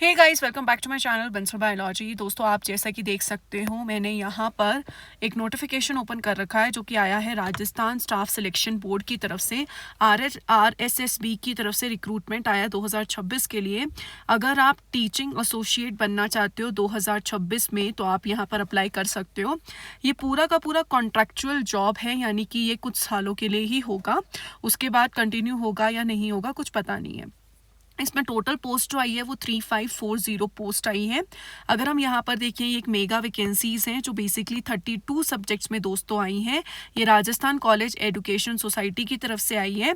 Hey guys, welcome back to my channel Bansal biology. दोस्तों, आप जैसा कि देख सकते हो, मैंने यहाँ पर एक नोटिफिकेशन ओपन कर रखा है जो कि आया है राजस्थान स्टाफ सिलेक्शन बोर्ड की तरफ से। RSSB की तरफ से रिक्रूटमेंट आया 2026 के लिए। अगर आप टीचिंग एसोसिएट बनना चाहते हो 2026 में तो आप यहाँ पर अप्लाई कर सकते हो। ये पूरा का पूरा कॉन्ट्रैक्चुअल जॉब है, यानी कि ये कुछ सालों के लिए ही होगा, उसके बाद कंटिन्यू होगा या नहीं होगा कुछ पता नहीं है। इसमें टोटल पोस्ट जो आई है वो 3540 पोस्ट आई है। अगर हम यहाँ पर देखें, ये एक मेगा वैकेंसीज हैं जो बेसिकली 32 सब्जेक्ट्स में दोस्तों आई हैं। ये राजस्थान कॉलेज एजुकेशन सोसाइटी की तरफ से आई है।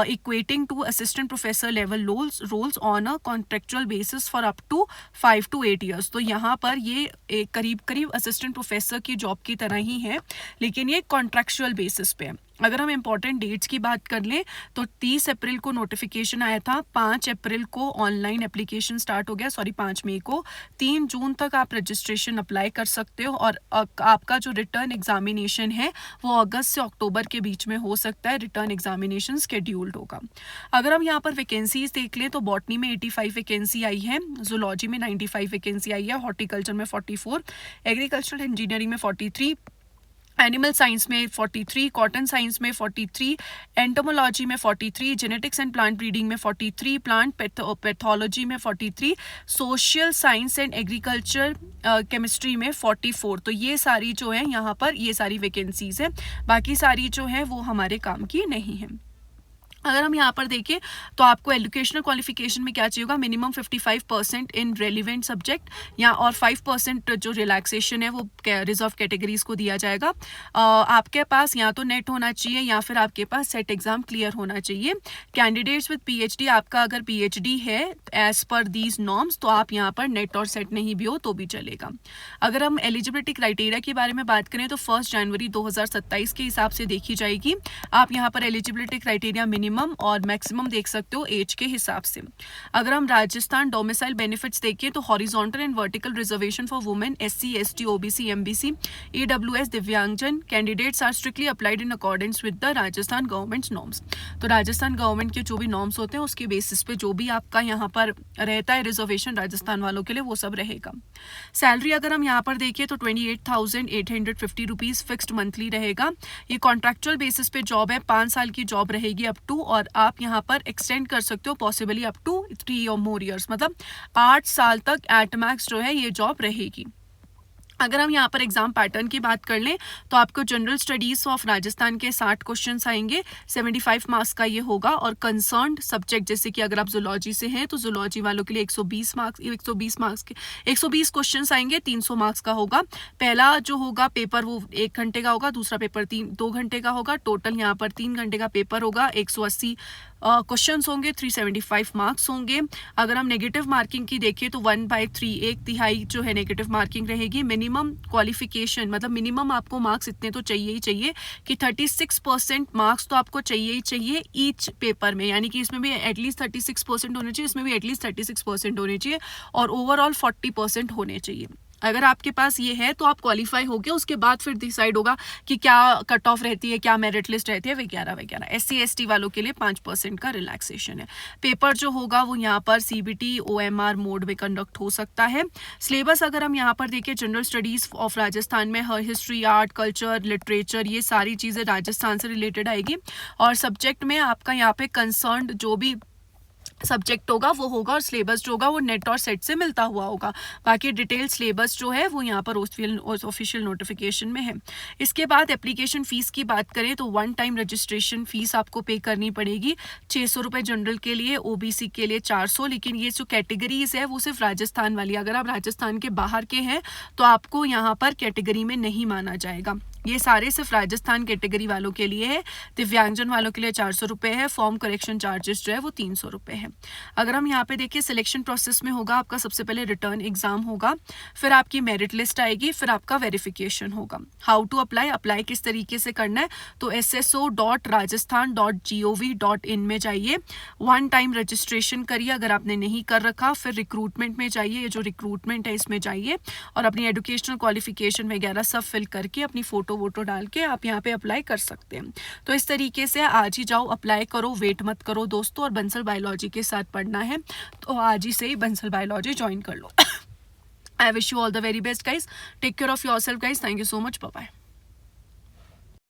Equating to assistant professor level roles on a contractual basis for up to 5 to 8 years. तो यहाँ पर ये एक करीब करीब असिस्टेंट प्रोफेसर की जॉब की तरह ही है, लेकिन ये कॉन्ट्रेक्चुअल बेसिस पे है। अगर हम इम्पॉर्टेंट डेट्स की बात कर लें तो 30 अप्रैल को नोटिफिकेशन आया था, 5 अप्रैल को ऑनलाइन एप्लीकेशन स्टार्ट हो गया, 5 मई को। 3 जून तक आप रजिस्ट्रेशन अप्लाई कर सकते हो और आपका जो रिटर्न एग्जामिनेशन है वो अगस्त से अक्टूबर के बीच में हो सकता है। रिटर्न एग्जामिनेशन स्केड्यूल्ड होगा। अगर हम यहाँ पर वैकेंसीज देख लें तो बॉटनी में 85 वैकेंसी आई है, जूलॉजी में 95 वैकेंसी आई है, हॉर्टिकल्चर में 44, एग्रीकल्चरल इंजीनियरिंग में 43, एनिमल साइंस में 43, कॉटन साइंस में 43, एंटोमोलॉजी में 43, जेनेटिक्स एंड प्लांट ब्रीडिंग में 43, प्लांट पैथोलॉजी में 43, social science and agriculture chemistry में 44। तो ये सारी जो है यहाँ पर ये सारी वैकेंसीज है, बाकी सारी जो है वो हमारे काम की नहीं है। अगर हम यहाँ पर देखें तो आपको एजुकेशनल क्वालिफिकेशन में क्या चाहिए होगा, मिनिमम 55% इन रेलिवेंट सब्जेक्ट या और 5% जो रिलैक्सेशन है वो रिजर्व कैटेगरीज को दिया जाएगा। आपके पास या तो नेट होना चाहिए या फिर आपके पास सेट एग्जाम क्लियर होना चाहिए। कैंडिडेट्स विद पीएचडी, आपका अगर पीएचडी है एज पर दीज नॉर्म्स तो आप यहाँ पर नेट और सेट नहीं भी हो तो भी चलेगा। अगर हम एलिजिबिलिटी क्राइटेरिया के बारे में बात करें तो 1 जनवरी 2027 के हिसाब से देखी जाएगी। आप यहाँ पर एलिजिबिलिटी क्राइटेरिया मिनिमम और मैक्सिमम देख सकते हो एज के हिसाब से। अगर हम राजस्थान डोमिसाइल बेनिफिट्स देखें तो horizontal and vertical reservation for women, SC, ST, OBC, MBC, EWS, दिव्यांगजन candidates are strictly applied in accordance with the Rajasthan government norms. तो राजस्थान गवर्नमेंट के जो भी नॉर्म्स होते हैं उसके बेसिस पे जो भी आपका यहाँ पर रहता है रिजर्वेशन राजस्थान वालों के लिए वो सब रहेगा। सैलरी अगर हम यहाँ पर देखें तो 28,850 रुपीज फिक्स्ड मंथली रहेगा। ये कॉन्ट्रैक्चुअल बेसिस पे जॉब है, 5 साल की जॉब रहेगी अप टू, और आप यहाँ पर एक्सटेंड कर सकते हो पॉसिबली अप टू 3 और मोर ईयर्स, मतलब 8 साल तक एट मैक्स जो है ये जॉब रहेगी। अगर हम यहाँ पर एग्जाम पैटर्न की बात कर लें तो आपको जनरल स्टडीज ऑफ राजस्थान के 60 क्वेश्चंस आएंगे, 75 मार्क्स का ये होगा। और कंसर्न्ड सब्जेक्ट जैसे कि अगर आप जूलॉजी से हैं तो जूलॉजी वालों के लिए 120 क्वेश्चंस आएंगे, 300 मार्क्स का होगा। पहला जो होगा पेपर वो 1 घंटे का होगा, दूसरा पेपर 2 घंटे का होगा। टोटल यहाँ पर 3 घंटे का पेपर होगा, 180 क्वेश्चंस होंगे, 375 मार्क्स होंगे। अगर हम नेगेटिव मार्किंग की देखें तो 1/3 एक तिहाई जो है नेगेटिव मार्किंग रहेगी। मिनिमम क्वालिफिकेशन मतलब मिनिमम आपको मार्क्स इतने तो चाहिए ही चाहिए कि 36% मार्क्स तो आपको चाहिए ही चाहिए ईच पेपर में, यानी कि इसमें भी एटलीस्ट 36% होने चाहिए, इसमें भी एटलीस्ट 36% होने चाहिए और ओवरऑल 40% होने चाहिए। अगर आपके पास ये है तो आप क्वालिफाई हो गए, उसके बाद फिर डिसाइड होगा कि क्या कट ऑफ रहती है, क्या मेरिट लिस्ट रहती है वगैरह। एससी एसटी वालों के लिए 5% का रिलैक्सेशन है। पेपर जो होगा वो यहाँ पर सीबीटी ओएमआर मोड में कंडक्ट हो सकता है। सिलेबस अगर हम यहाँ पर देखें जनरल स्टडीज ऑफ राजस्थान में हिस्ट्री, आर्ट, कल्चर, लिटरेचर, ये सारी चीज़ें राजस्थान से रिलेटेड आएगी। और सब्जेक्ट में आपका यहाँ पे कंसर्न्ड जो भी सब्जेक्ट होगा वो होगा और सिलेबस जो होगा वो नेट और सेट से मिलता हुआ होगा। बाकी डिटेल सिलेबस जो है वो यहाँ पर ऑफिशियल नोटिफिकेशन में है। इसके बाद एप्लीकेशन फीस की बात करें तो 1 टाइम रजिस्ट्रेशन फीस आपको पे करनी पड़ेगी, 600 रुपये जनरल के लिए, ओबीसी के लिए 400। लेकिन ये जो कैटेगरीज है वो सिर्फ राजस्थान वाली, अगर आप राजस्थान के बाहर के हैं तो आपको यहाँ पर कैटेगरी में नहीं माना जाएगा। ये सारे सिर्फ राजस्थान कैटेगरी वालों के लिए है। दिव्यांगजन वालों के लिए 400 रुपये है। फॉर्म करेक्शन चार्जेस जो है वो 300 रुपये है। अगर हम यहाँ पे देखिए सिलेक्शन प्रोसेस में होगा आपका सबसे पहले रिटर्न एग्जाम होगा, फिर आपकी मेरिट लिस्ट आएगी, फिर आपका वेरिफिकेशन होगा। हाउ टू अप्लाई किस तरीके से करना है तो sso.rajasthan.gov.in में जाइए, 1 टाइम रजिस्ट्रेशन करिए अगर आपने नहीं कर रखा, फिर रिक्रूटमेंट में जाइए, ये जो रिक्रूटमेंट है इसमें जाइए और अपनी एजुकेशनल क्वालिफिकेशन वगैरह सब फिल करके अपनी फोटो वोटो डाल के आप यहाँ पे अप्लाई कर सकते हैं। तो इस तरीके से आज ही जाओ, अप्लाई करो, वेट मत करो दोस्तों। और बंसल बायोलॉजी के साथ पढ़ना है तो आज ही से ही बंसल बायोलॉजी ज्वाइन कर लो। I wish you all the very best, guys. Take care of yourself, guys. Thank you so much. Bye bye.